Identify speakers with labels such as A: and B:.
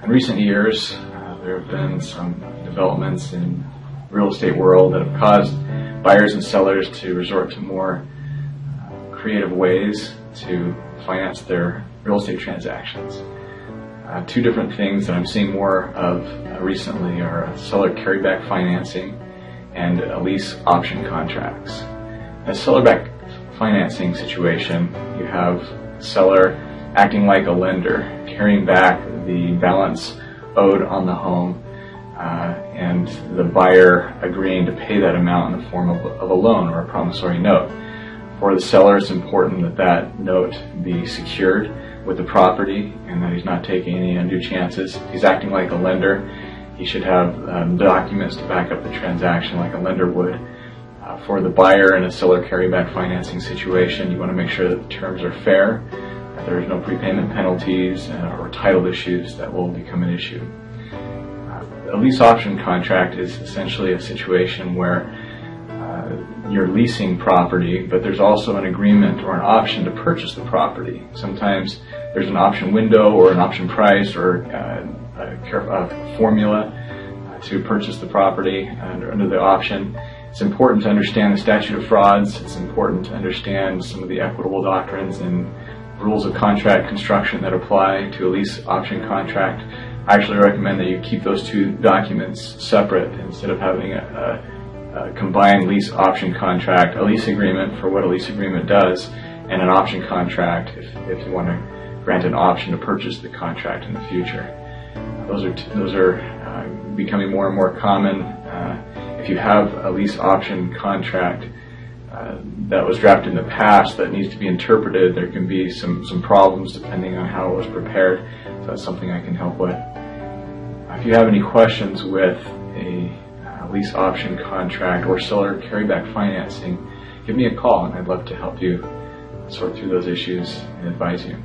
A: In recent years, there have been some developments in the real estate world that have caused buyers and sellers to resort to more creative ways to finance their real estate transactions. Two different things that I'm seeing more of recently are seller carryback financing and lease option contracts. In a seller-back financing situation, you have the seller acting like a lender, carrying back the balance owed on the home, and the buyer agreeing to pay that amount in the form of a loan or a promissory note. For the seller, it's important that that note be secured with the property and that he's not taking any undue chances. If he's acting like a lender, he should have documents to back up the transaction like a lender would. For the buyer in a seller carryback financing situation, you want to make sure that the terms are fair, that there's no prepayment penalties or title issues that will become an issue. A lease option contract is essentially a situation where you're leasing property, but there's also an agreement or an option to purchase the property. Sometimes there's an option window or an option price or a formula to purchase the property under the option. It's important to understand the statute of frauds. It's important to understand some of the equitable doctrines and rules of contract construction that apply to a lease option contract. I actually recommend that you keep those two documents separate instead of having a combined lease option contract, a lease agreement for what a lease agreement does, and an option contract if you want to grant an option to purchase the contract in the future. Those are becoming more and more common. If you have a lease option contract that was drafted in the past that needs to be interpreted, there can be some problems depending on how it was prepared. So that's something I can help with. If you have any questions with a lease option contract or seller carryback financing, give me a call and I'd love to help you sort through those issues and advise you.